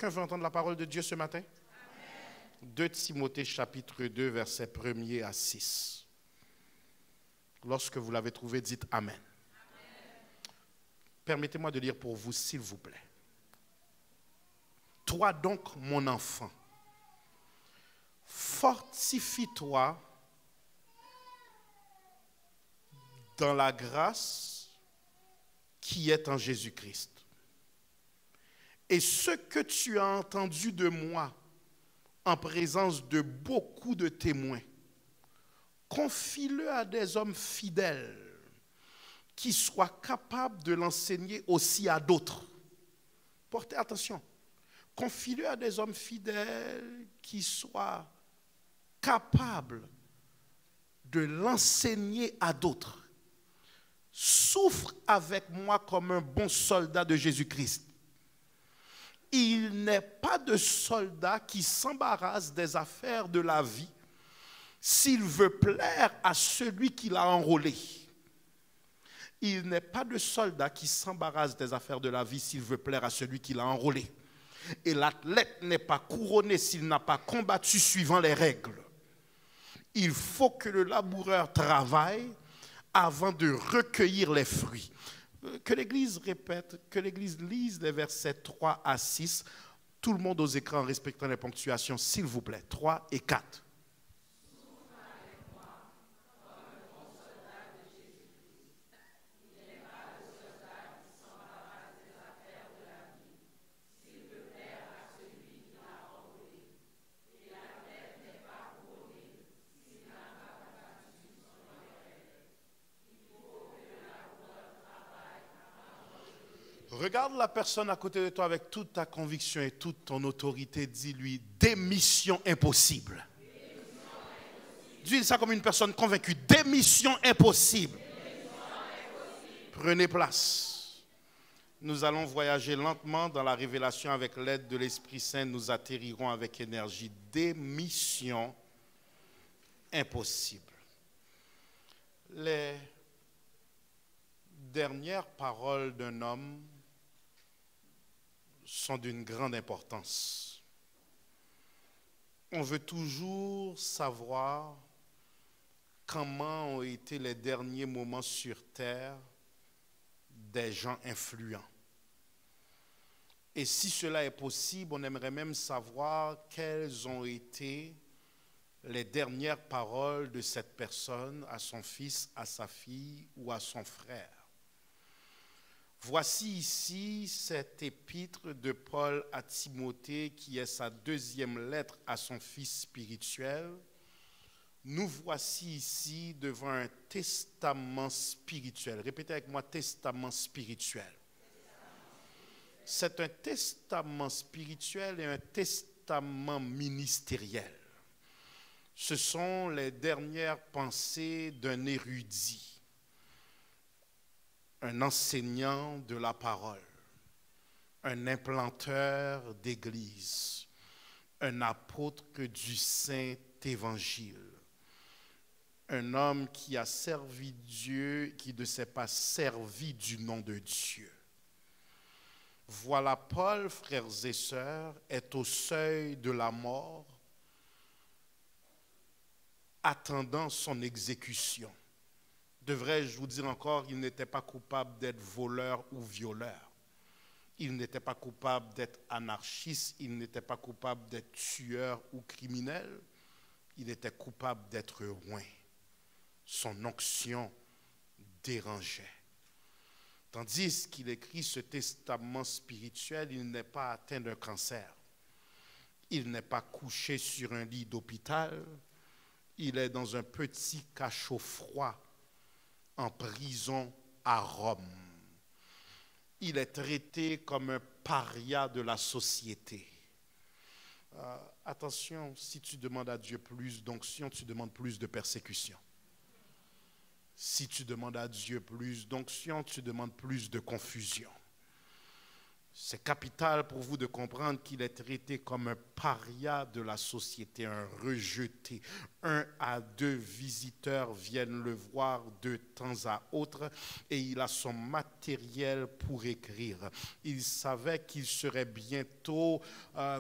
Quelqu'un veut entendre la parole de Dieu ce matin? 2 Timothée chapitre 2, versets 1er à 6. Lorsque vous l'avez trouvé, dites Amen. Permettez-moi de lire pour vous, s'il vous plaît. Toi donc, mon enfant, fortifie-toi dans la grâce qui est en Jésus-Christ. Et ce que tu as entendu de moi en présence de beaucoup de témoins, confie-le à des hommes fidèles qui soient capables de l'enseigner aussi à d'autres. Portez attention. Confie-le à des hommes fidèles qui soient capables de l'enseigner à d'autres. Souffre avec moi comme un bon soldat de Jésus-Christ. Il n'est pas de soldat qui s'embarrasse des affaires de la vie s'il veut plaire à celui qui l'a enrôlé. Il n'est pas de soldat qui s'embarrasse des affaires de la vie s'il veut plaire à celui qui l'a enrôlé. Et l'athlète n'est pas couronné s'il n'a pas combattu suivant les règles. Il faut que le laboureur travaille avant de recueillir les fruits. Que l'Église répète, que l'Église lise les versets 3 à 6. Tout le monde aux écrans en respectant les ponctuations, s'il vous plaît. 3 et 4. Regarde la personne à côté de toi avec toute ta conviction et toute ton autorité. Dis-lui, démission impossible. Dis ça comme une personne convaincue. Démission impossible. Prenez place. Nous allons voyager lentement dans la révélation avec l'aide de l'Esprit Saint. Nous atterrirons avec énergie. Démission impossible. Les dernières paroles d'un homme sont d'une grande importance. On veut toujours savoir comment ont été les derniers moments sur terre des gens influents. Et si cela est possible, on aimerait même savoir quelles ont été les dernières paroles de cette personne à son fils, à sa fille ou à son frère. Voici ici cette épître de Paul à Timothée qui est sa deuxième lettre à son fils spirituel. Nous voici ici devant un testament spirituel. Répétez avec moi, testament spirituel. C'est un testament spirituel et un testament ministériel. Ce sont les dernières pensées d'un érudit, un enseignant de la parole, un implanteur d'église, un apôtre du Saint Évangile, un homme qui a servi Dieu, qui ne s'est pas servi du nom de Dieu. Voilà Paul, frères et sœurs, est au seuil de la mort, attendant son exécution. Devrais-je vous dire encore, il n'était pas coupable d'être voleur ou violeur. Il n'était pas coupable d'être anarchiste, il n'était pas coupable d'être tueur ou criminel. Il était coupable d'être oint. Son onction dérangeait. Tandis qu'il écrit ce testament spirituel, il n'est pas atteint d'un cancer. Il n'est pas couché sur un lit d'hôpital. Il est dans un petit cachot froid en prison à Rome. Il est traité comme un paria de la société. Attention, si tu demandes à Dieu plus d'onction, tu demandes plus de persécution. Si tu demandes à Dieu plus d'onction, tu demandes plus de confusion. C'est capital pour vous de comprendre qu'il est traité comme un paria de la société, un rejeté. 1 à 2 visiteurs viennent le voir de temps à autre et il a son matériel pour écrire. Il savait qu'il serait bientôt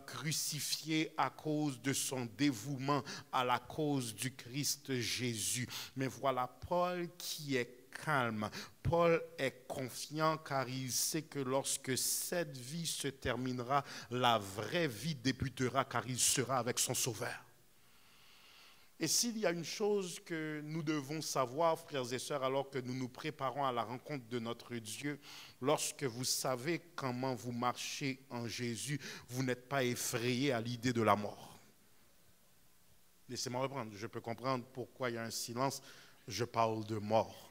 crucifié à cause de son dévouement à la cause du Christ Jésus. Mais voilà Paul qui est calme. Paul est confiant car il sait que lorsque cette vie se terminera, la vraie vie débutera car il sera avec son Sauveur. Et s'il y a une chose que nous devons savoir, frères et sœurs, alors que nous nous préparons à la rencontre de notre Dieu, lorsque vous savez comment vous marchez en Jésus, vous n'êtes pas effrayé à l'idée de la mort. Laissez-moi reprendre, je peux comprendre pourquoi il y a un silence, je parle de mort.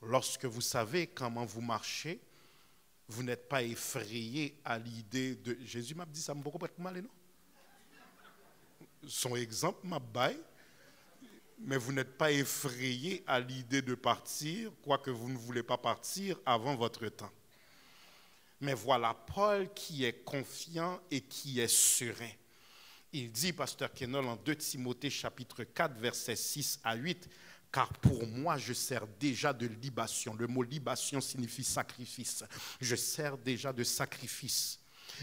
Lorsque vous savez comment vous marchez, vous n'êtes pas effrayé à l'idée de... Jésus m'a dit, ça me beaucoup pour mal, non? Son exemple m'a baillé, mais vous n'êtes pas effrayé à l'idée de partir, quoique vous ne voulez pas partir avant votre temps. Mais voilà Paul qui est confiant et qui est serein. Il dit, pasteur Kenol, en 2 Timothée chapitre 4, versets 6 à 8, « Car pour moi, je sers déjà de libation. » Le mot libation signifie sacrifice. Je sers déjà de sacrifice.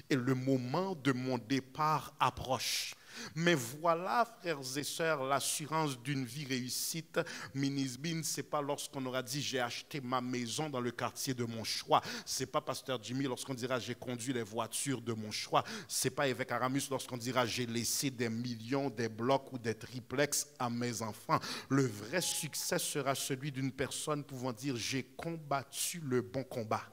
Et le moment de mon départ approche. Mais voilà, frères et sœurs, l'assurance d'une vie réussite. Minisbin, ce n'est pas lorsqu'on aura dit j'ai acheté ma maison dans le quartier de mon choix. Ce n'est pas pasteur Jimmy lorsqu'on dira j'ai conduit les voitures de mon choix. Ce n'est pas évêque Aramus lorsqu'on dira j'ai laissé des millions, des blocs ou des triplex à mes enfants. Le vrai succès sera celui d'une personne pouvant dire j'ai combattu le bon combat.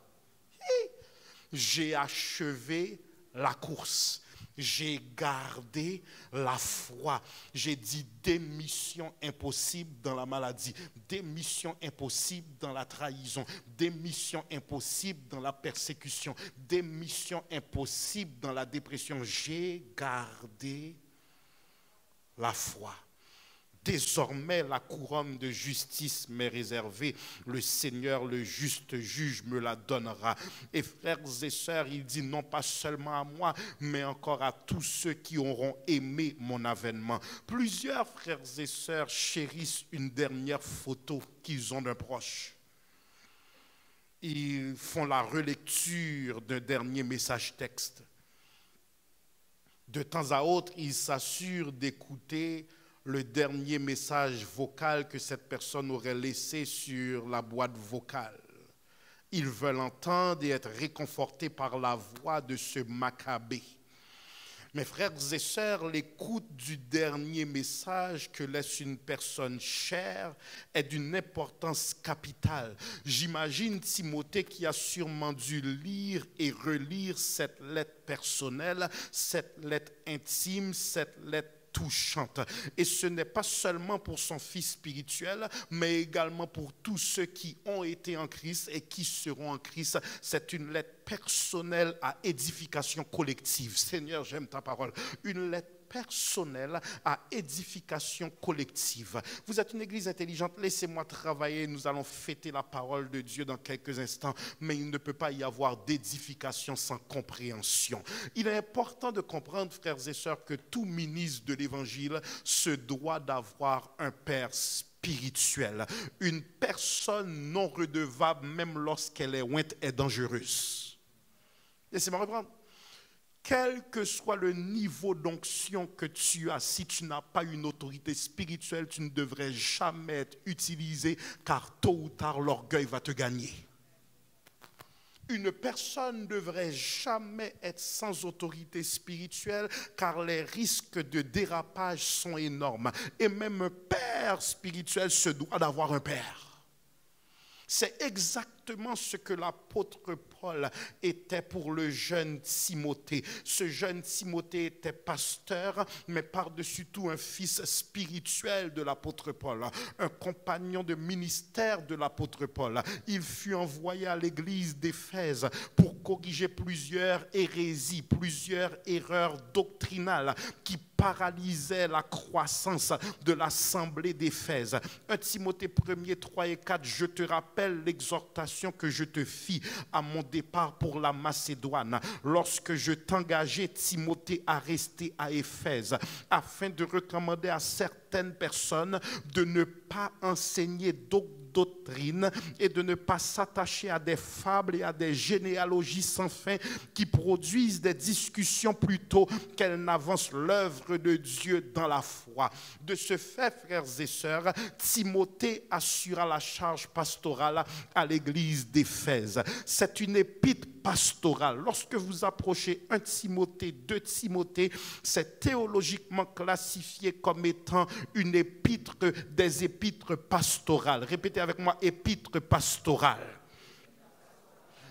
J'ai achevé la course. J'ai gardé la foi. J'ai dit des missions impossibles dans la maladie, des missions impossibles dans la trahison, des missions impossibles dans la persécution, des missions impossibles dans la dépression. J'ai gardé la foi. Désormais, la couronne de justice m'est réservée. Le Seigneur, le juste juge, me la donnera. Et frères et sœurs, il dit non pas seulement à moi, mais encore à tous ceux qui auront aimé mon avènement. Plusieurs frères et sœurs chérissent une dernière photo qu'ils ont d'un proche. Ils font la relecture d'un dernier message texte. De temps à autre, ils s'assurent d'écouter le dernier message vocal que cette personne aurait laissé sur la boîte vocale. Ils veulent entendre et être réconfortés par la voix de ce Maccabée. Mes frères et sœurs, l'écoute du dernier message que laisse une personne chère est d'une importance capitale. J'imagine Timothée qui a sûrement dû lire et relire cette lettre personnelle, cette lettre intime, cette lettre touchante. Et ce n'est pas seulement pour son fils spirituel, mais également pour tous ceux qui ont été en Christ et qui seront en Christ. C'est une lettre personnelle à édification collective. Seigneur, j'aime ta parole. Une lettre personnelle à édification collective. Vous êtes une église intelligente, laissez-moi travailler, nous allons fêter la parole de Dieu dans quelques instants, mais il ne peut pas y avoir d'édification sans compréhension. Il est important de comprendre, frères et sœurs, que tout ministre de l'évangile se doit d'avoir un père spirituel. Une personne non redevable, même lorsqu'elle est ointe, est dangereuse. Laissez-moi reprendre. Quel que soit le niveau d'onction que tu as, si tu n'as pas une autorité spirituelle, tu ne devrais jamais être utilisé, car tôt ou tard, l'orgueil va te gagner. Une personne ne devrait jamais être sans autorité spirituelle, car les risques de dérapage sont énormes. Et même un père spirituel se doit d'avoir un père. C'est exactement ce que l'apôtre Paul était pour le jeune Timothée. Ce jeune Timothée était pasteur, mais par-dessus tout un fils spirituel de l'apôtre Paul, un compagnon de ministère de l'apôtre Paul. Il fut envoyé à l'église d'Éphèse pour corriger plusieurs hérésies, plusieurs erreurs doctrinales qui paralysait la croissance de l'assemblée d'Éphèse. 1 Timothée 1er, 3 et 4, je te rappelle l'exhortation que je te fis à mon départ pour la Macédoine, lorsque je t'engageai, Timothée, à rester à Éphèse, afin de recommander à certaines personnes de ne pas enseigner doctrine et de ne pas s'attacher à des fables et à des généalogies sans fin qui produisent des discussions plutôt qu'elles n'avancent l'œuvre de Dieu dans la foi. De ce fait, frères et sœurs, Timothée assura la charge pastorale à l'église d'Éphèse. C'est une épître pastorale. Lorsque vous approchez 1 Timothée, 2 Timothée, c'est théologiquement classifié comme étant une épître des épîtres pastorales. Répétez avec moi, épître pastorale.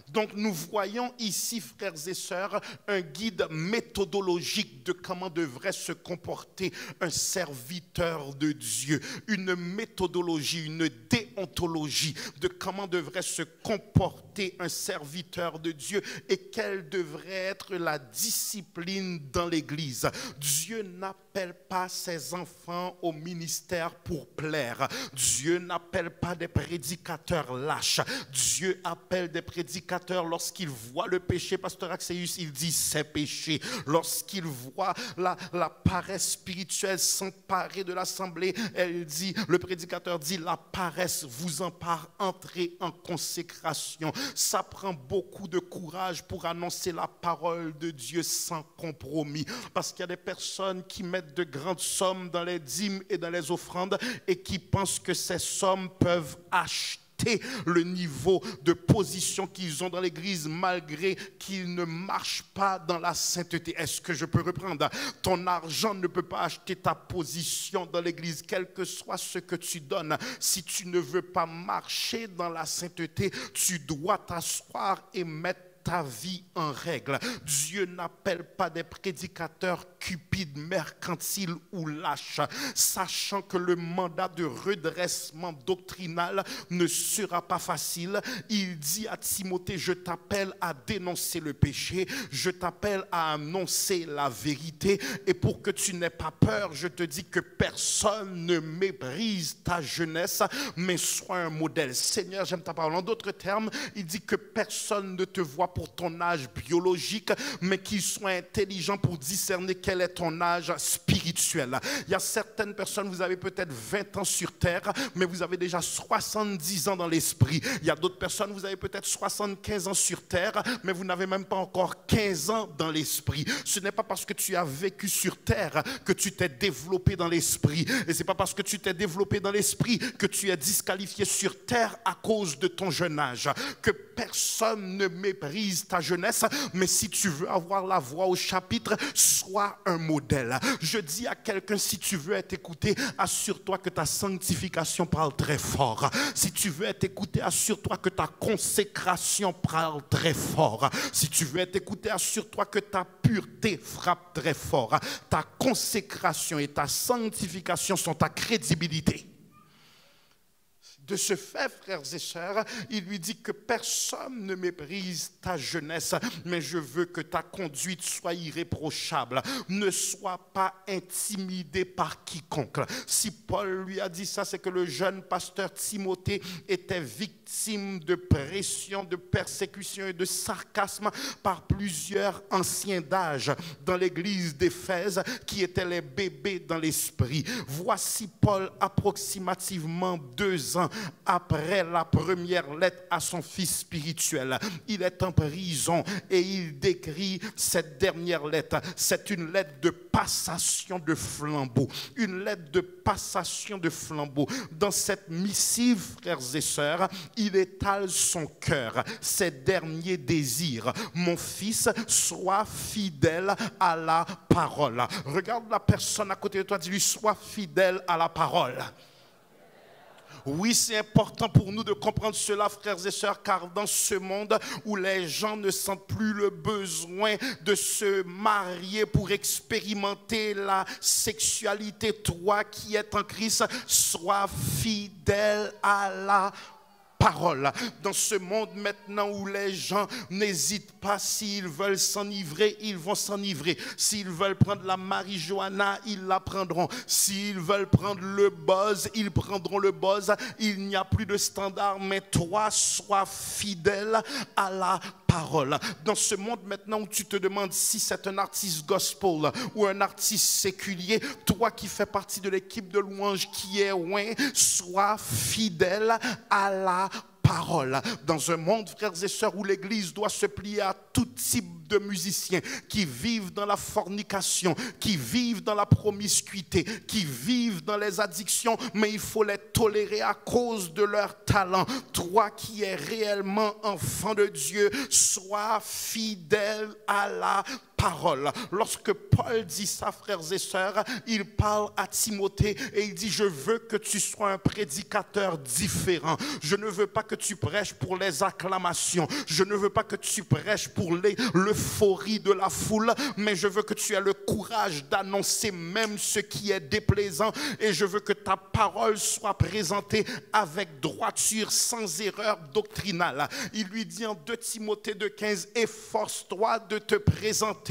Donc nous voyons ici, frères et sœurs, un guide méthodologique de comment devrait se comporter un serviteur de Dieu. Une méthodologie, une déontologie de comment devrait se comporter un serviteur de Dieu et quelle devrait être la discipline dans l'Église. Dieu n'appelle pas ses enfants au ministère pour plaire. Dieu n'appelle pas des prédicateurs lâches. Dieu appelle des prédicateurs lorsqu'il voit le péché. Pasteur Axéus, il dit c'est péché. Lorsqu'il voit la paresse spirituelle s'emparer de l'assemblée, le prédicateur dit la paresse vous empare, entrez en consécration. Ça prend beaucoup de courage pour annoncer la parole de Dieu sans compromis. Parce qu'il y a des personnes qui mettent de grandes sommes dans les dîmes et dans les offrandes et qui pensent que ces sommes peuvent acheter le niveau de position qu'ils ont dans l'église malgré qu'ils ne marchent pas dans la sainteté. Est-ce que je peux reprendre? Ton argent ne peut pas acheter ta position dans l'église, quel que soit ce que tu donnes. Si tu ne veux pas marcher dans la sainteté, tu dois t'asseoir et mettre ta vie en règle. Dieu n'appelle pas des prédicateurs cupides, mercantiles ou lâches, sachant que le mandat de redressement doctrinal ne sera pas facile. Il dit à Timothée, je t'appelle à dénoncer le péché, je t'appelle à annoncer la vérité, et pour que tu n'aies pas peur, je te dis que personne ne méprise ta jeunesse, mais sois un modèle. Seigneur, j'aime ta parole. En d'autres termes, il dit que personne ne te voit pour ton âge biologique, mais qu'il soit intelligent pour discerner quel est ton âge spirituel. Il y a certaines personnes, vous avez peut-être 20 ans sur terre, mais vous avez déjà 70 ans dans l'esprit. Il y a d'autres personnes, vous avez peut-être 75 ans sur terre, mais vous n'avez même pas encore 15 ans dans l'esprit. Ce n'est pas parce que tu as vécu sur terre que tu t'es développé dans l'esprit. Et ce n'est pas parce que tu t'es développé dans l'esprit que tu es disqualifié sur terre à cause de ton jeune âge. Que personne ne méprise ta jeunesse, mais si tu veux avoir la voix au chapitre, sois un modèle. Je dis à quelqu'un, si tu veux être écouté, assure-toi que ta sanctification parle très fort. Si tu veux être écouté, assure-toi que ta consécration parle très fort. Si tu veux être écouté, assure-toi que ta pureté frappe très fort. Ta consécration et ta sanctification sont ta crédibilité. De ce fait, frères et sœurs, il lui dit que personne ne méprise ta jeunesse, mais je veux que ta conduite soit irréprochable. Ne sois pas intimidé par quiconque. Si Paul lui a dit ça, c'est que le jeune pasteur Timothée était victime de pression, de persécution et de sarcasme par plusieurs anciens d'âge dans l'église d'Éphèse qui étaient les bébés dans l'esprit. Voici Paul approximativement 2 ans après la première lettre à son fils spirituel. Il est en prison et il décrit cette dernière lettre. C'est une lettre de passation de flambeau. Une lettre de passation de flambeau. Dans cette missive, frères et sœurs, il étale son cœur, ses derniers désirs. Mon fils, sois fidèle à la parole. Regarde la personne à côté de toi, dis-lui, sois fidèle à la parole. Oui, c'est important pour nous de comprendre cela, frères et sœurs, car dans ce monde où les gens ne sentent plus le besoin de se marier pour expérimenter la sexualité, toi qui es en Christ, sois fidèle à la parole. Dans ce monde maintenant où les gens n'hésitent pas, s'ils veulent s'enivrer, ils vont s'enivrer. S'ils veulent prendre la marijuana, ils la prendront. S'ils veulent prendre le buzz, ils prendront le buzz. Il n'y a plus de standard, mais toi, sois fidèle à la parole. Dans ce monde maintenant où tu te demandes si c'est un artiste gospel ou un artiste séculier, toi qui fais partie de l'équipe de louange qui est loin, sois fidèle à la parole. Dans un monde, frères et sœurs, où l'Église doit se plier à tout type de musiciens qui vivent dans la fornication, qui vivent dans la promiscuité, qui vivent dans les addictions, mais il faut les tolérer à cause de leur talent. Toi qui es réellement enfant de Dieu, sois fidèle à la parole. Lorsque Paul dit ça, frères et sœurs, il parle à Timothée et il dit: je veux que tu sois un prédicateur différent. Je ne veux pas que tu prêches pour les acclamations. Je ne veux pas que tu prêches pour l'euphorie de la foule, mais je veux que tu aies le courage d'annoncer même ce qui est déplaisant, et je veux que ta parole soit présentée avec droiture, sans erreur doctrinale. Il lui dit en 2 Timothée 2,15: efforce-toi de te présenter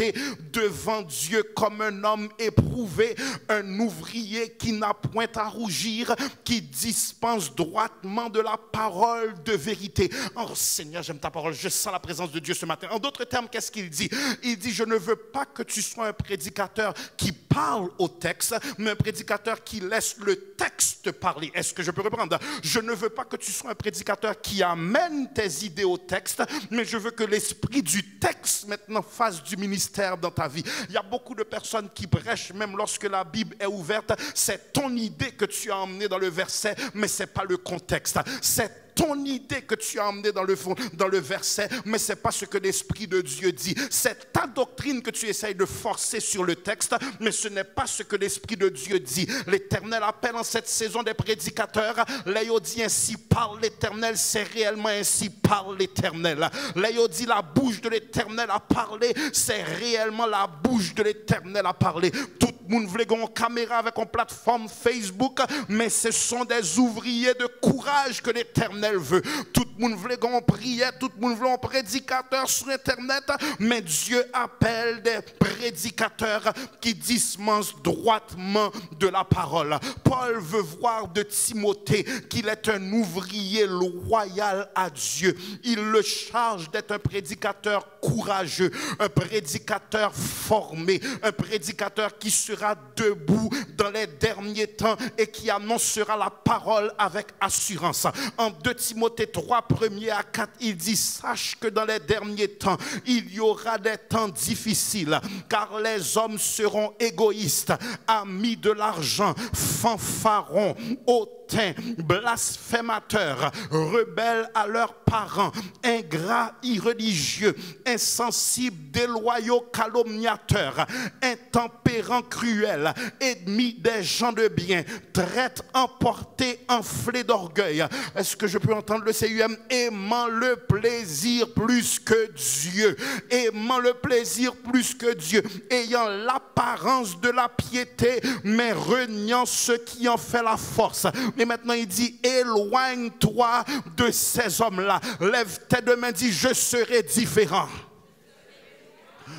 devant Dieu comme un homme éprouvé, un ouvrier qui n'a point à rougir, qui dispense droitement de la parole de vérité. Oh Seigneur, j'aime ta parole, je sens la présence de Dieu ce matin. En d'autres termes, qu'est-ce qu'il dit? Il dit: je ne veux pas que tu sois un prédicateur qui parle au texte, mais un prédicateur qui laisse le texte parler. Est-ce que je peux reprendre? Je ne veux pas que tu sois un prédicateur qui amène tes idées au texte, mais je veux que l'esprit du texte maintenant fasse du ministère dans ta vie. Il y a beaucoup de personnes qui prêchent même lorsque la Bible est ouverte. C'est ton idée que tu as emmenée dans le verset, mais ce n'est pas le contexte. C'est ton idée que tu as emmenée dans le verset, mais ce n'est pas ce que l'Esprit de Dieu dit. C'est ta doctrine que tu essayes de forcer sur le texte, mais ce n'est pas ce que l'Esprit de Dieu dit. L'Éternel appelle en cette saison des prédicateurs. Léo dit: ainsi parle l'Éternel, c'est réellement ainsi parle l'Éternel. Léo dit: la bouche de l'Éternel a parlé, c'est réellement la bouche de l'Éternel a parlé. Tout le monde veut une caméra avec une plateforme Facebook, mais ce sont des ouvriers de courage que l'Éternel veut. Tout le monde veut qu'on prie, tout le monde veut un prédicateur sur Internet, mais Dieu appelle des prédicateurs qui dispensent droitement de la parole. Paul veut voir de Timothée qu'il est un ouvrier loyal à Dieu. Il le charge d'être un prédicateur courageux, un prédicateur formé, un prédicateur qui sera debout dans les derniers temps et qui annoncera la parole avec assurance. En 2 Timothée 3, 1er à 4, il dit: sache que dans les derniers temps, il y aura des temps difficiles, car les hommes seront égoïstes, amis de l'argent, fanfarons, hautains, blasphémateurs, rebelles à leurs parents, ingrats, irreligieux, insensibles, déloyaux, calomniateurs, intempérants, cruels, ennemis des gens de bien, traîtres, emportés, enflés d'orgueil. Est-ce que je peux entendre le CUM? Aimant le plaisir plus que Dieu. Aimant le plaisir plus que Dieu. Ayant l'apparence de la piété, mais reniant ce qui en fait la force. Et maintenant il dit: éloigne-toi de ces hommes-là. Lève tes deux mains, dis: je serai différent.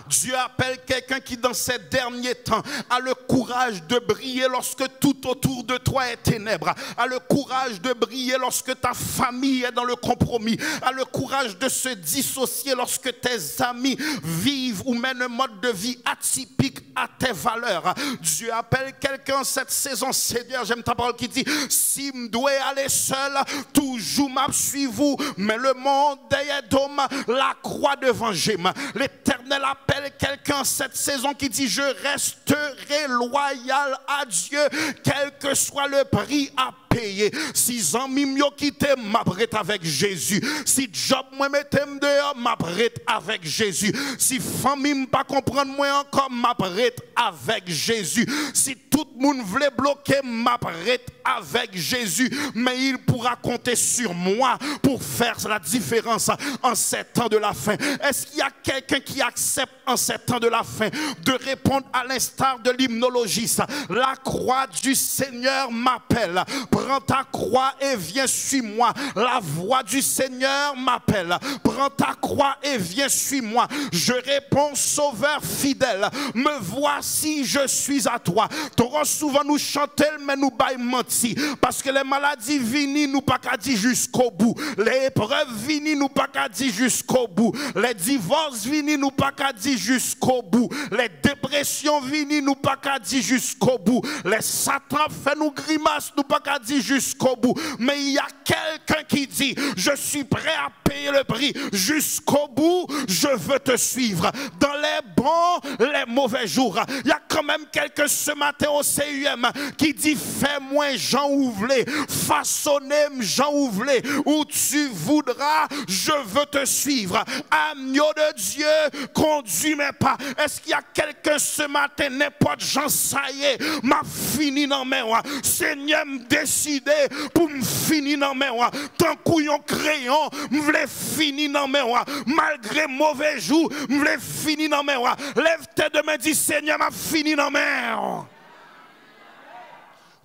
Dieu appelle quelqu'un qui dans ces derniers temps a le courage de briller lorsque tout autour de toi est ténèbres, a le courage de briller lorsque ta famille est dans le compromis, a le courage de se dissocier lorsque tes amis vivent ou mènent un mode de vie atypique à tes valeurs. Dieu appelle quelqu'un cette saison. Seigneur, j'aime ta parole qui dit: si je dois aller seul, toujours m'a suivez-vous, mais le monde derrière d'homme, la croix devant j'aime. L'Éternel appelle quelqu'un cette saison qui dit: je resterai loyal à Dieu, quel que soit le prix à payer. Si amis m'ont quitté, m'apprête avec Jésus. Si job moi mettem dehors, m'apprête avec Jésus. Si famille m'pas comprendre moi encore, m'apprête avec Jésus. Si tout le monde voulait bloquer, m'apprête avec Jésus. Mais il pourra compter sur moi pour faire la différence en ces temps de la fin. Est-ce qu'il y a quelqu'un qui accepte en ces temps de la fin de répondre à l'instar de l'hymnologiste. La croix du Seigneur m'appelle. Prends ta croix et viens, suis-moi. La voix du Seigneur m'appelle. Prends ta croix et viens, suis-moi. Je réponds, Sauveur fidèle, me voici, je suis à toi. Trop souvent nous chantons, mais nous baillons menti. Parce que les maladies viennent, nous pas qu'à dire jusqu'au bout. Les épreuves viennent, nous pas qu'à dire jusqu'au bout. Les divorces viennent, nous pas qu'à dire jusqu'au bout. Les dépressions viennent, nous pas qu'à dire jusqu'au bout. Les satans fait nous grimaces, nous pas qu'à dire jusqu'au bout. Mais il y a quelqu'un qui dit, je suis prêt à payer le prix jusqu'au bout, je veux te suivre. Dans les bons, les mauvais jours. Il y a quand même quelqu'un ce matin au CUM qui dit, fais-moi Jean Ouvlé, façonnez-moi Jean Ouvlé, où tu voudras, je veux te suivre. Agneau de Dieu, conduis mes pas. Est-ce qu'il y a quelqu'un ce matin, n'importe Jean, ça y est, m'a fini dans mes mains. Seigneur, me décidé pour me finir dans mes mains. Tant couillon crayon, me voulais finir dans mes mains. Malgré mauvais jours, me voulais finir dans mes mains. Lève tes deux mains, dis Seigneur, m'a fini dans mes mains.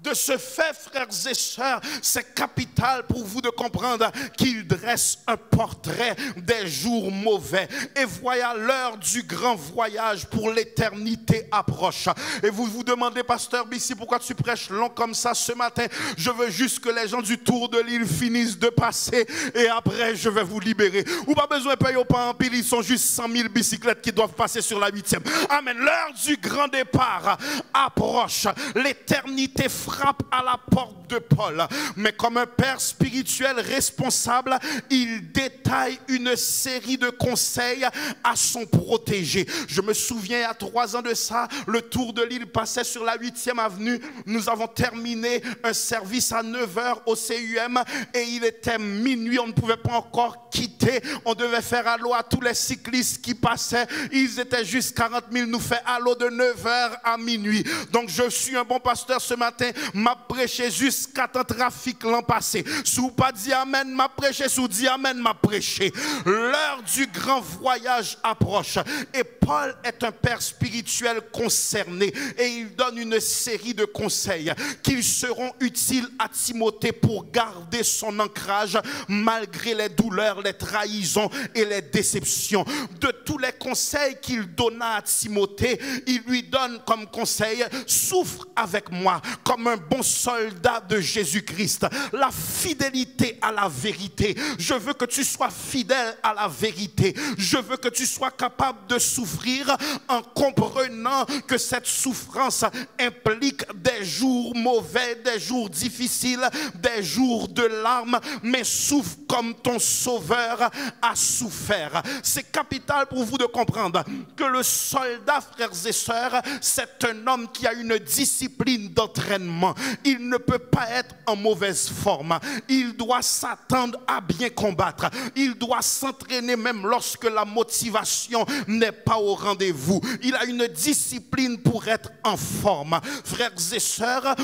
De ce fait, frères et sœurs, c'est capital pour vous de comprendre qu'il dresse un portrait des jours mauvais. Et voilà, l'heure du grand voyage pour l'éternité approche. Et vous vous demandez, pasteur Bissi, pourquoi tu prêches long comme ça ce matin? Je veux juste que les gens du tour de l'île finissent de passer et après je vais vous libérer. Ou pas besoin de payer au pas en pile, ils sont juste 100 000 bicyclettes qui doivent passer sur la 8e. Amen. L'heure du grand départ approche. L'éternité frappe à la porte de Paul, mais comme un père spirituel responsable, il détaille une série de conseils à son protégé. Je me souviens, il y a 3 ans de ça, le tour de l'île passait sur la 8e avenue. Nous avons terminé un service à 9 h au CUM et il était minuit, on ne pouvait pas encore quitter. On devait faire allô à tous les cyclistes qui passaient. Ils étaient juste 40 000, nous fait allô de 9 h à minuit. Donc je suis un bon pasteur ce matin, m'a prêché jusqu'à temps trafic l'an passé. Sous pas dit amen, m'a prêché, sous dit amen, m'a prêché. L'heure du grand voyage approche et Paul est un père spirituel concerné et il donne une série de conseils qui seront utiles à Timothée pour garder son ancrage malgré les douleurs, les trahisons et les déceptions. De tous les conseils qu'il donna à Timothée, il lui donne comme conseil, souffre avec moi comme un bon soldat de Jésus-Christ. La fidélité à la vérité. Je veux que tu sois fidèle à la vérité. Je veux que tu sois capable de souffrir en comprenant que cette souffrance implique des jours mauvais, des jours difficiles, des jours de larmes, mais souffre comme ton sauveur a souffert. C'est capital pour vous de comprendre que le soldat, frères et sœurs, c'est un homme qui a une discipline d'entraînement. Il ne peut pas être en mauvaise forme. Il doit s'attendre à bien combattre. Il doit s'entraîner même lorsque la motivation n'est pas au rendez-vous. Il a une discipline pour être en forme. Frères et sœurs,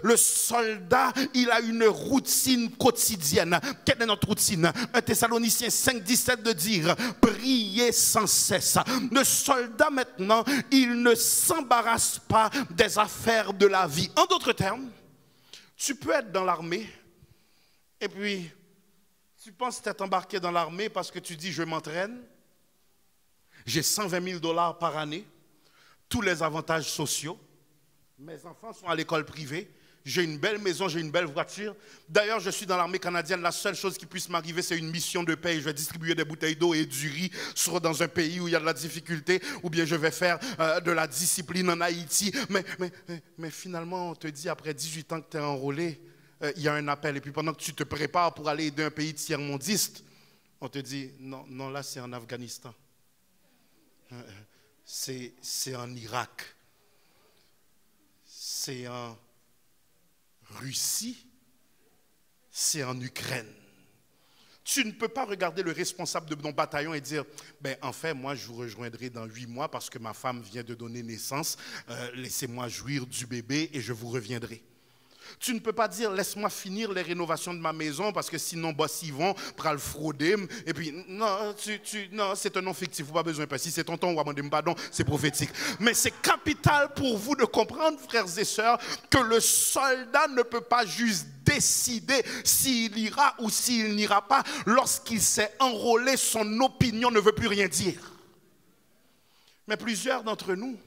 le soldat, il a une routine quotidienne. Quelle est notre routine? 1 Thessaloniciens 5,17 de dire, priez sans cesse. Le soldat maintenant, il ne s'embarrasse pas des affaires de la vie. En d'autres termes, tu peux être dans l'armée et puis tu penses t'être embarqué dans l'armée parce que tu dis je m'entraîne, j'ai 120 000 $ par année, tous les avantages sociaux, mes enfants sont à l'école privée, j'ai une belle maison, j'ai une belle voiture. D'ailleurs, je suis dans l'armée canadienne. La seule chose qui puisse m'arriver, c'est une mission de paix. Je vais distribuer des bouteilles d'eau et du riz, soit dans un pays où il y a de la difficulté, ou bien je vais faire de la discipline en Haïti. Mais finalement, on te dit, après 18 ans que tu es enrôlé, il y a un appel. Et puis pendant que tu te prépares pour aller aider un pays tiers-mondiste, on te dit, non, là c'est en Afghanistan. C'est en Irak. C'est en Russie, c'est en Ukraine. Tu ne peux pas regarder le responsable de ton bataillon et dire, ben, en fait, moi, je vous rejoindrai dans 8 mois parce que ma femme vient de donner naissance. Laissez-moi jouir du bébé et je vous reviendrai. Tu ne peux pas dire, laisse-moi finir les rénovations de ma maison parce que sinon, boss Yvon pourra le frauder. Et puis, non, non, c'est un nom fictif, pas besoin. Si c'est tonton ou amandem, pardon, c'est prophétique. Mais c'est capital pour vous de comprendre, frères et sœurs, que le soldat ne peut pas juste décider s'il ira ou s'il n'ira pas. Lorsqu'il s'est enrôlé, son opinion ne veut plus rien dire. Mais plusieurs d'entre nous,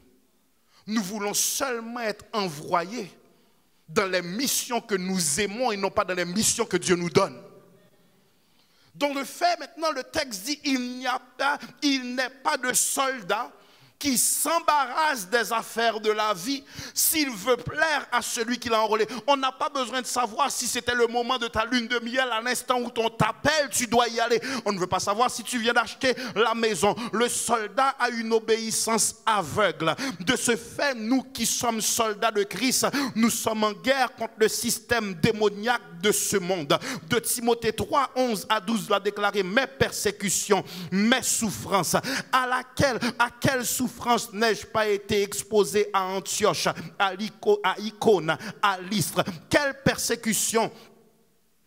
nous voulons seulement être envoyés dans les missions que nous aimons et non pas dans les missions que Dieu nous donne. Donc le fait maintenant, le texte dit, il n'est pas de soldat qui s'embarrasse des affaires de la vie s'il veut plaire à celui qui l'a enrôlé. On n'a pas besoin de savoir si c'était le moment de ta lune de miel, à l'instant où on t'appelle, tu dois y aller. On ne veut pas savoir si tu viens d'acheter la maison. Le soldat a une obéissance aveugle. De ce fait, nous qui sommes soldats de Christ, nous sommes en guerre contre le système démoniaque de ce monde. De Timothée 3, 11 à 12 va déclarer mes persécutions, mes souffrances. À quelle souffrance n'ai-je pas été exposé à Antioche, à Icône, à Lystre? Quelle persécution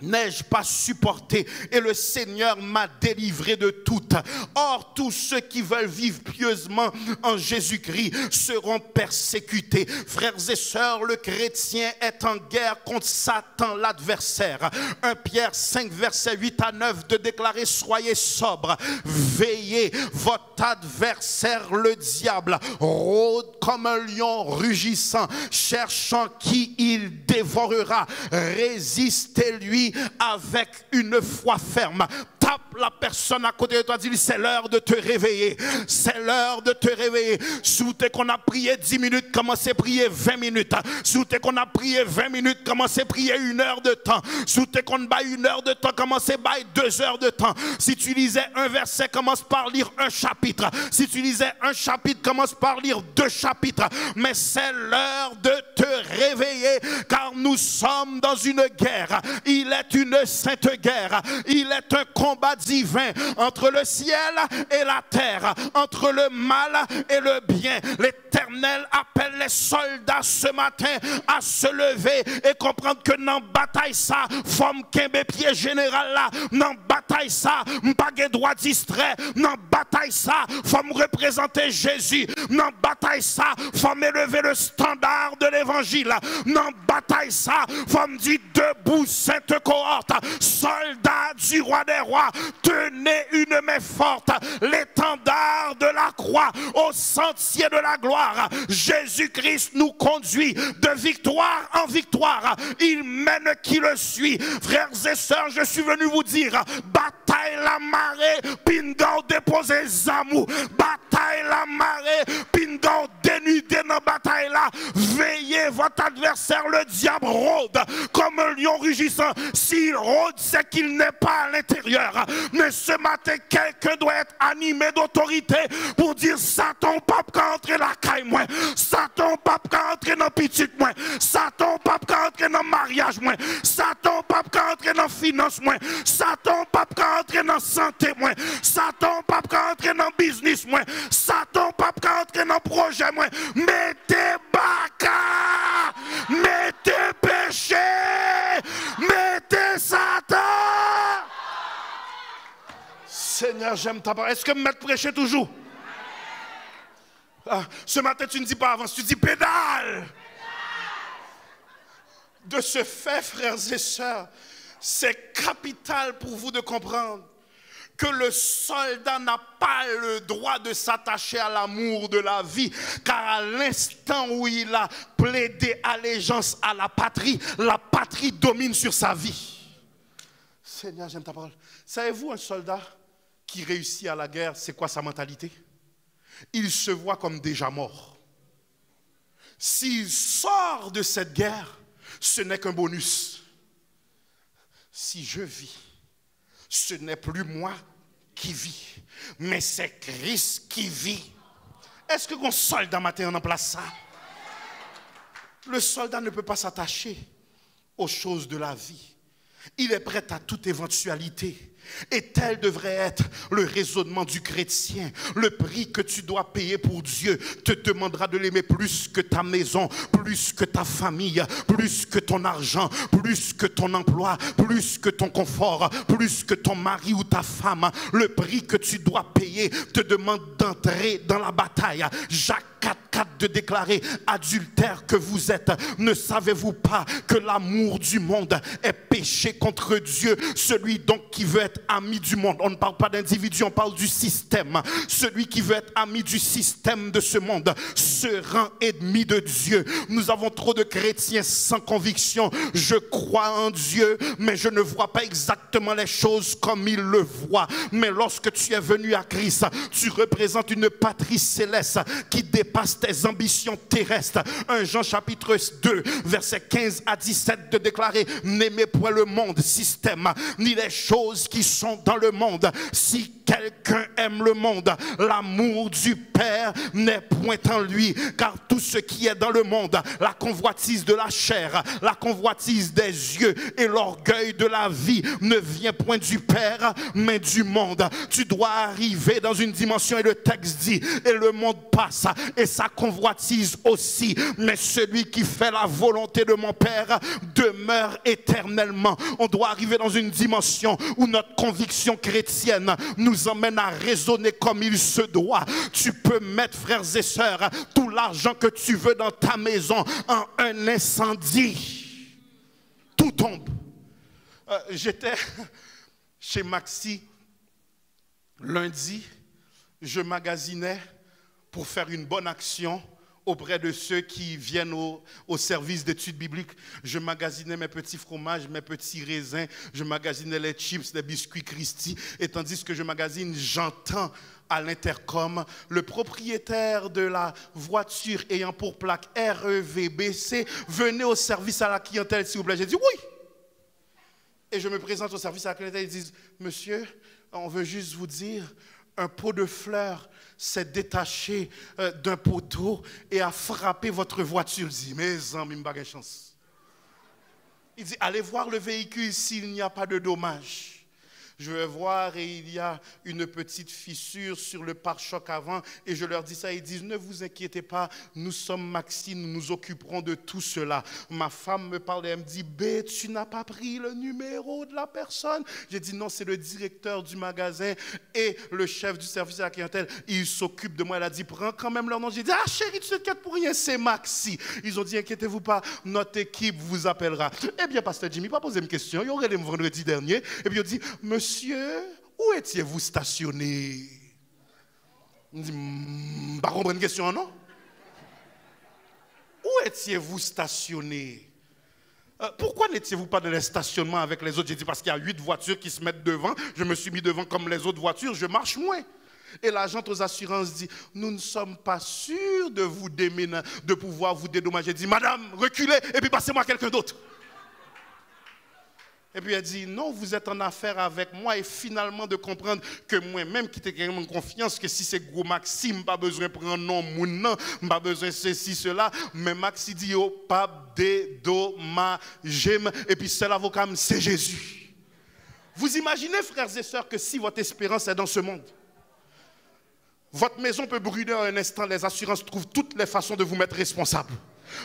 n'ai-je pas supporté, et le Seigneur m'a délivré de toutes. Or, tous ceux qui veulent vivre pieusement en Jésus-Christ seront persécutés. Frères et sœurs, le chrétien est en guerre contre Satan, l'adversaire. 1 Pierre 5, versets 8 à 9 de déclarer, soyez sobres, veillez, votre adversaire le diable rôde comme un lion rugissant, cherchant qui il dévorera. Résistez-lui avec une foi ferme. Tape la personne à côté de toi, dis-lui, c'est l'heure de te réveiller. C'est l'heure de te réveiller. Si t'es qu'on a prié 10 minutes, commencez à prier 20 minutes. Si t'es qu'on a prié 20 minutes, commencez à prier 1 heure de temps. Si t'es qu'on bat 1 heure de temps, commencez à bailler 2 heures de temps. Si tu lisais un verset, commence par lire un chapitre. Si tu lisais un chapitre, commence par lire 2 chapitres. Mais c'est l'heure de te réveiller, car nous sommes dans une guerre. Il est une sainte guerre. Il est un combat divin entre le ciel et la terre, entre le mal et le bien. L'Éternel appelle les soldats ce matin à se lever et comprendre que dans bataille ça, femme kembe pied général là, dans bataille ça, pas de droit distrait, dans bataille ça, femme représenter Jésus, dans bataille ça, femme élever le standard de l'évangile, dans bataille ça, femme dit debout sainte cohorte, soldats du roi des rois, tenez une main forte, l'étendard de la croix au sentier de la gloire. Jésus-Christ nous conduit de victoire en victoire. Il mène qui le suit. Frères et sœurs, je suis venu vous dire, bataille la marée, pingan déposer zamou, bataille la marée, pingan dénudé dans bataille là. Veillez, votre adversaire le diable rôde comme un lion rugissant. S'il rôde, c'est qu'il n'est pas à l'intérieur. Mais ce matin, quelqu'un doit être animé d'autorité pour dire Satan pape qu'à entrer la caille moi, Satan pape qu'à entrer dans petite moi, Satan pape qu'à entrer dans mariage moi, Satan pape qu'à entrer dans finance moi, Satan pape qu'à entrer dans santé moi, Satan pape qu'à entrer dans business moi, Satan pape qu'à entrer dans projet moi. Mettez baka, mettez péché, mettez Satan. Seigneur, j'aime ta parole. Est-ce que me prêcher toujours? Ah, ce matin, tu ne dis pas avance, tu dis pédale. De ce fait, frères et sœurs, c'est capital pour vous de comprendre que le soldat n'a pas le droit de s'attacher à l'amour de la vie, car à l'instant où il a plaidé allégeance à la patrie domine sur sa vie. Seigneur, j'aime ta parole. Savez-vous, un soldat qui réussit à la guerre, c'est quoi sa mentalité? Il se voit comme déjà mort. S'il sort de cette guerre, ce n'est qu'un bonus. Si je vis, ce n'est plus moi qui vis, mais c'est Christ qui vit. Est-ce que mon soldat matin en place ça? Le soldat ne peut pas s'attacher aux choses de la vie. Il est prêt à toute éventualité. Et tel devrait être le raisonnement du chrétien. Le prix que tu dois payer pour Dieu te demandera de l'aimer plus que ta maison, plus que ta famille, plus que ton argent, plus que ton emploi, plus que ton confort, plus que ton mari ou ta femme. Le prix que tu dois payer te demande d'entrer dans la bataille. Jacques 4,4 de déclarer: adultère que vous êtes, ne savez-vous pas que l'amour du monde est péché contre Dieu? Celui donc qui veut être ami du monde, on ne parle pas d'individu, on parle du système. Celui qui veut être ami du système de ce monde se rend ennemi de Dieu. Nous avons trop de chrétiens sans conviction. Je crois en Dieu, mais je ne vois pas exactement les choses comme il le voit. Mais lorsque tu es venu à Christ, tu représentes une patrie céleste qui dépasse tes ambitions terrestres. 1 Jean chapitre 2, versets 15 à 17 de déclarer: n'aimez point le monde, système, ni les choses qui sont dans le monde. Si quelqu'un aime le monde, l'amour du Père n'est point en lui. Car tout ce qui est dans le monde, la convoitise de la chair, la convoitise des yeux et l'orgueil de la vie, ne vient point du Père, mais du monde. Tu dois arriver dans une dimension, et le texte dit: et le monde passe, et sa convoitise aussi, mais celui qui fait la volonté de mon Père demeure éternellement. On doit arriver dans une dimension où notre conviction chrétienne nous emmène à raisonner comme il se doit. Tu peux mettre, frères et sœurs, tout l'argent que tu veux dans ta maison, en un incendie, tout tombe. J'étais chez Maxi lundi, je magasinais pour faire une bonne action auprès de ceux qui viennent au service d'études bibliques. Je magasinais mes petits fromages, mes petits raisins, je magasinais les chips, les biscuits Christi, et tandis que je magasine, j'entends à l'intercom le propriétaire de la voiture ayant pour plaque REVBC: venez au service à la clientèle s'il vous plaît. J'ai dit oui. Et je me présente au service à la clientèle, ils disent: monsieur, on veut juste vous dire, un pot de fleurs s'est détaché d'un poteau et a frappé votre voiture. Je dis: mes amis, je n'ai pas de chance. Il dit: allez voir le véhicule s'il n'y a pas de dommages. Je vais voir et il y a une petite fissure sur le pare-choc avant. Et je leur dis ça, ils disent: ne vous inquiétez pas, nous sommes Maxi, nous nous occuperons de tout cela. Ma femme me parle et elle me dit: bé, tu n'as pas pris le numéro de la personne? J'ai dit: non, c'est le directeur du magasin et le chef du service à la clientèle. Il s'occupe de moi. Elle a dit: prends quand même leur nom. J'ai dit: ah chérie, tu t'inquiètes pour rien, c'est Maxi. Ils ont dit: inquiétez-vous pas, notre équipe vous appellera. Eh bien, pasteur Jimmy, pas poser une question. Il y aurait les vendredi dernier. Et puis il dit: monsieur, où étiez-vous stationné? On dit: pas comprendre une question, non? Où étiez-vous stationné? Pourquoi n'étiez-vous pas dans les stationnements avec les autres? J'ai dit: parce qu'il y a 8 voitures qui se mettent devant. Je me suis mis devant comme les autres voitures, je marche moins. Et l'agente aux assurances dit: nous ne sommes pas sûrs de pouvoir vous dédommager. J'ai dit: madame, reculez et puis passez-moi quelqu'un d'autre. Et puis elle dit: non, vous êtes en affaire avec moi. Et finalement de comprendre que moi-même qui t'ai en confiance que si c'est gros Maxi, je n'ai pas besoin de prendre non, mon nom, je n'ai pas besoin de ceci, cela. Mais Maxi dit: oh, pas dédommager. Et puis seul avocat, c'est Jésus. Vous imaginez, frères et sœurs, que si votre espérance est dans ce monde, votre maison peut brûler en un instant, les assurances trouvent toutes les façons de vous mettre responsable.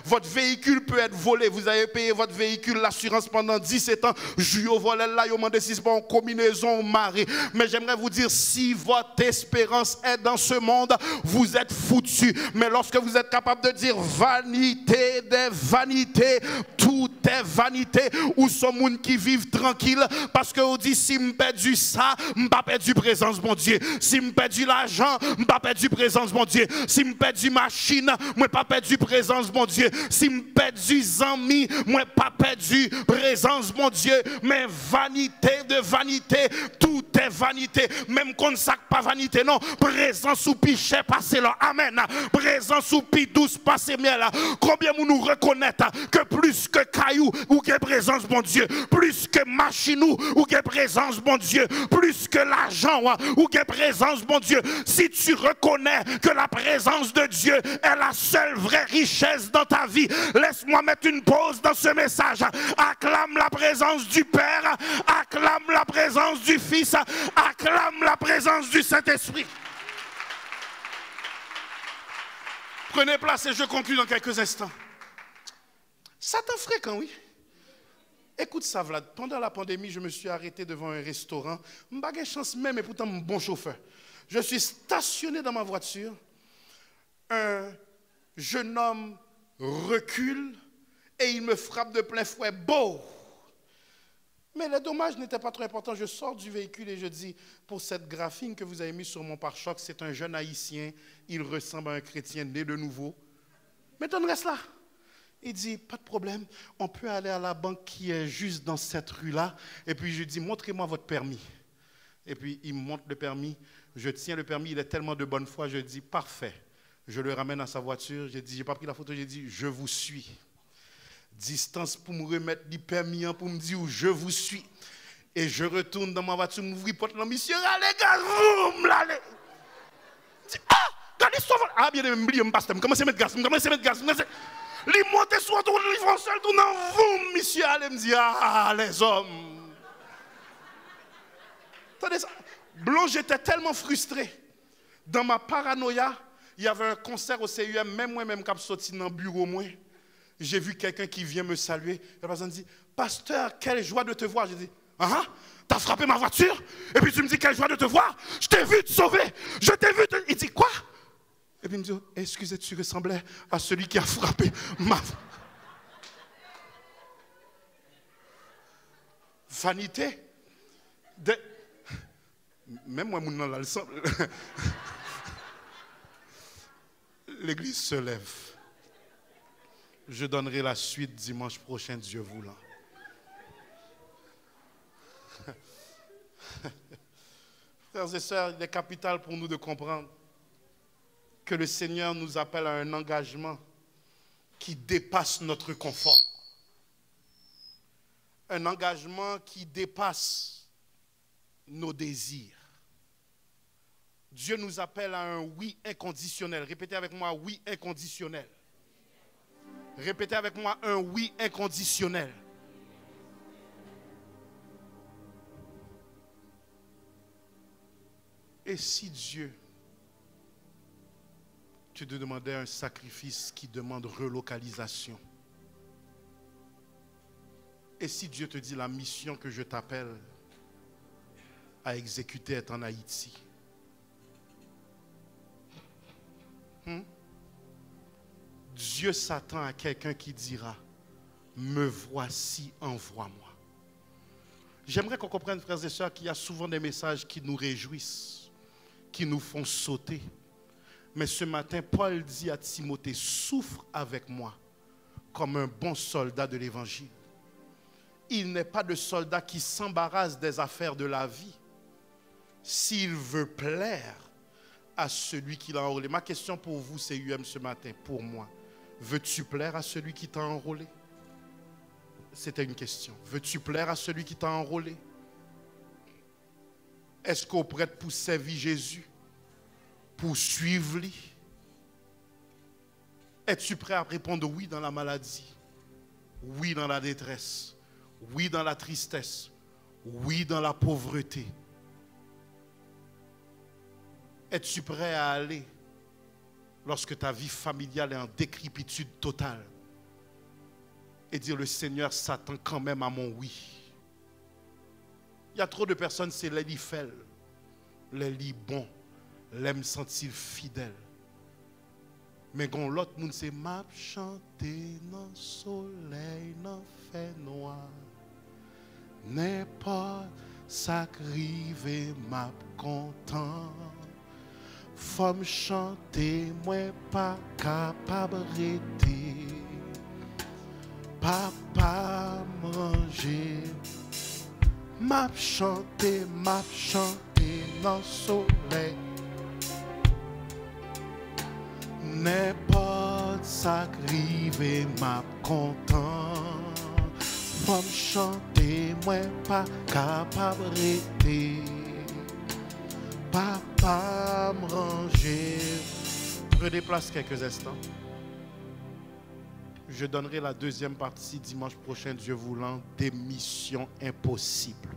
Votre véhicule peut être volé. Vous avez payé votre véhicule, l'assurance pendant 17 ans. Jouez au volet là, vous demandez si c'est en combinaison ou marée. Mais j'aimerais vous dire, si votre espérance est dans ce monde, vous êtes foutu. Mais lorsque vous êtes capable de dire vanité des vanités, tout est vanité, ou sont les gens qui vivent tranquille, parce que vous dites: si je perds ça, je ne pas perdu présence mon Dieu. Si je perds l'argent, je ne pas perdu présence mon Dieu. Si je perds machine, je ne pas perdu présence mon Dieu. Si je perds amis, je ne pas perdu présence mon Dieu. Mais vanité de vanité, tout est vanité. Même qu'on ne sac pas vanité, non. Présence ou pichet, passez là. Amen. Présence ou pi douce, passez miel. Combien nous reconnaître que plus que caillou ou que présence mon Dieu, plus que machine ou que présence mon Dieu, plus que l'argent ou que présence mon Dieu. Si tu reconnais que la présence de Dieu est la seule vraie richesse dans dans ta vie. Laisse-moi mettre une pause dans ce message. Acclame la présence du Père, acclame la présence du Fils, acclame la présence du Saint-Esprit. Prenez place et je conclue dans quelques instants. Satan fréquent, oui. Écoute ça, Vlad. Pendant la pandémie, je me suis arrêté devant un restaurant. Je n'ai pas de chance même, et pourtant, un bon chauffeur. Je suis stationné dans ma voiture. Un jeune homme recule et il me frappe de plein fouet. Beau! Mais le dommage n'était pas trop important. Je sors du véhicule et je dis, pour cette graphine que vous avez mise sur mon pare-choc, c'est un jeune haïtien. Il ressemble à un chrétien né de nouveau. Mais t'en restes là. Il dit, pas de problème, on peut aller à la banque qui est juste dans cette rue-là. Et puis je dis, montrez-moi votre permis. Et puis il me montre le permis. Je tiens le permis, il est tellement de bonne foi. Je dis, parfait. Je le ramène à sa voiture. J'ai dit, j'ai pas pris la photo, j'ai dit, je vous suis. Distance pour me remettre du permis, pour me dire, je vous suis. Et je retourne dans ma voiture, m'ouvre la porte, monsieur, allez, gars, vroom, là, allez. Ah, regardez ça. Ah, bien, je me passe, je commence à mettre gaz, il monte sur le livre seul, tout dans vous, monsieur, allez me dire, ah, les hommes. Attendez ça. Blanc, j'étais tellement frustré. Dans ma paranoïa, il y avait un concert au CUM, même moi-même, quand je suis sorti dans le bureau, moi, j'ai vu quelqu'un qui vient me saluer. La personne dit, pasteur, quelle joie de te voir. J'ai dit, ah, t'as frappé ma voiture? Et puis tu me dis, quelle joie de te voir? Je t'ai vu te sauver. Je t'ai vu te... Il dit, quoi? Et puis il me dit, excusez, tu ressemblais à celui qui a frappé ma... Vanité. Même moi, mon nom, l'église se lève. Je donnerai la suite dimanche prochain, Dieu voulant. Frères et sœurs, il est capital pour nous de comprendre que le Seigneur nous appelle à un engagement qui dépasse notre confort. Un engagement qui dépasse nos désirs. Dieu nous appelle à un oui inconditionnel. Répétez avec moi, oui inconditionnel. Répétez avec moi, un oui inconditionnel. Et si Dieu te demandait un sacrifice qui demande relocalisation? Et si Dieu te dit la mission que je t'appelle à exécuter est en Haïti? Dieu s'attend à quelqu'un qui dira, me voici, envoie-moi. J'aimerais qu'on comprenne, frères et sœurs, qu'il y a souvent des messages qui nous réjouissent, qui nous font sauter. Mais ce matin, Paul dit à Timothée, souffre avec moi comme un bon soldat de l'évangile. Il n'est pas de soldat qui s'embarrasse des affaires de la vie s'il veut plaire à celui qui l'a enrôlé. Ma question pour vous, c'est UM ce matin, pour moi. Veux-tu plaire à celui qui t'a enrôlé? C'était une question. Veux-tu plaire à celui qui t'a enrôlé? Est-ce qu'on est prêt pour servir Jésus? Pour suivre-lui? Es-tu prêt à répondre oui dans la maladie? Oui dans la détresse? Oui dans la tristesse? Oui dans la pauvreté? Es-tu prêt à aller lorsque ta vie familiale est en décrépitude totale et dire le Seigneur s'attend quand même à mon oui? Il y a trop de personnes, c'est les lits faibles, les lits bons, les me sentir fidèles. Mais quand l'autre monde c'est m'a chanter dans le soleil, dans le fait noir, n'importe ça qu'arrive m'a content. Faut me chanter, moi pas capable d'arrêter. Papa manger, m'a chanter dans le soleil. N'importe ça qu'arrive m'a content. Faut me chanter, moi pas capable d'arrêter. Papa me ranger. Prenez place quelques instants. Je donnerai la deuxième partie dimanche prochain, Dieu voulant, des missions impossibles.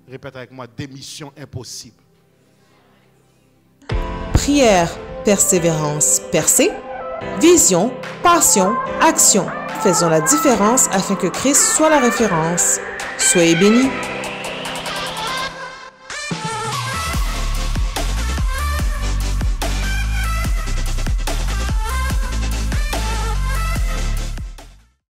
Répète avec moi, des missions impossibles. Prière, persévérance, percée. Vision, passion, action. Faisons la différence afin que Christ soit la référence. Soyez bénis.